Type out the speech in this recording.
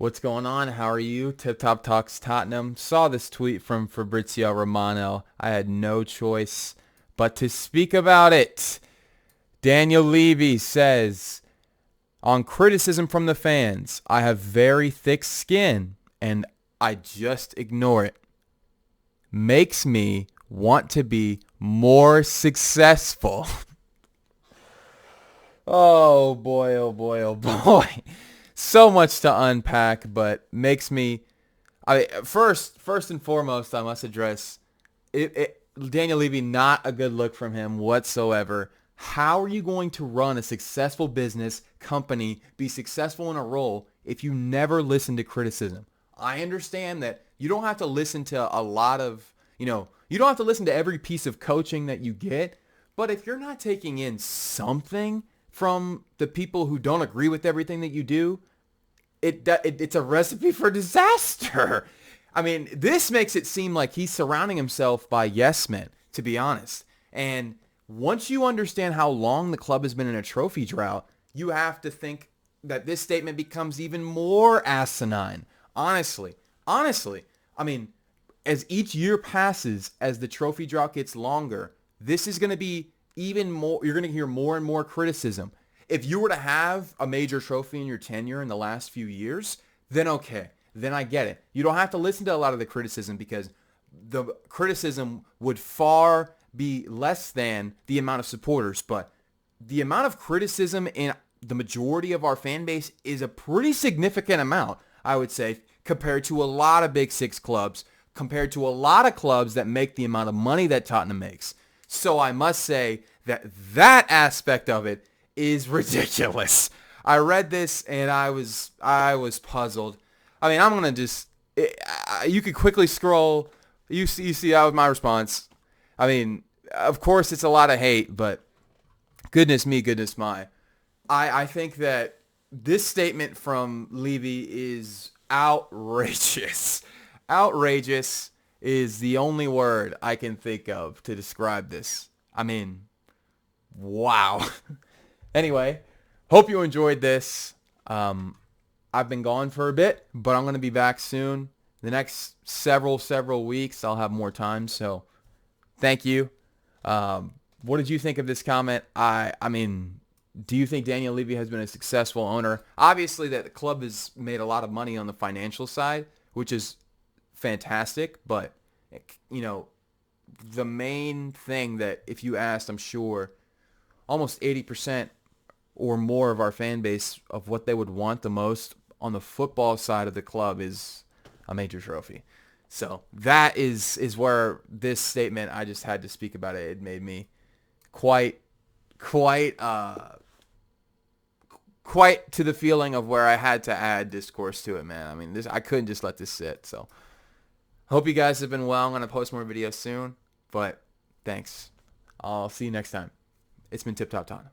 What's going on? How are you? Tip Top Talks Tottenham. Saw this tweet from Fabrizio Romano. I had no choice but to speak about it. Daniel Levy says, on criticism from the fans, I have very thick skin and I just ignore it. Makes me want to be more successful. Oh boy, oh boy, oh boy. So much to unpack, but makes me first and foremost, I must address Daniel Levy, not a good look from him whatsoever. How are you going to run a successful business company, be successful in a role if you never listen to criticism? I understand that you don't have to listen to a lot of, you don't have to listen to every piece of coaching that you get, but if you're not taking in something from the people who don't agree with everything that you do, it's a recipe for disaster. I mean, this makes it seem like he's surrounding himself by yes men, to be honest. And once you understand how long the club has been in a trophy drought, you have to think that this statement becomes even more asinine. Honestly, I mean, as each year passes, as the trophy drought gets longer, this is going to be even more, you're going to hear more and more criticism. If you were to have a major trophy in your tenure in the last few years, then okay, then I get it. You don't have to listen to a lot of the criticism because the criticism would far be less than the amount of supporters. But the amount of criticism in the majority of our fan base is a pretty significant amount, I would say, compared to a lot of Big Six clubs, compared to a lot of clubs that make the amount of money that Tottenham makes. So I must say that aspect of it is ridiculous. I read this and I was puzzled. I mean, I'm gonna just you could quickly scroll. You see that was my response. I mean, of course it's a lot of hate, but goodness me, goodness my. I think that this statement from Levy is outrageous. Outrageous is the only word I can think of to describe this. I mean, wow. Anyway, hope you enjoyed this. I've been gone for a bit, but I'm going to be back soon. The next several weeks, I'll have more time. So thank you. What did you think of this comment? I mean, do you think Daniel Levy has been a successful owner? Obviously, that the club has made a lot of money on the financial side, which is fantastic. But, the main thing that if you asked, I'm sure, almost 80% or more of our fan base of what they would want the most on the football side of the club is a major trophy. So that is where this statement, I just had to speak about it. It made me quite to the feeling of where I had to add discourse to it, man. I mean, I couldn't just let this sit. So hope you guys have been well. I'm going to post more videos soon, but thanks. I'll see you next time. It's been Tip Top Tana.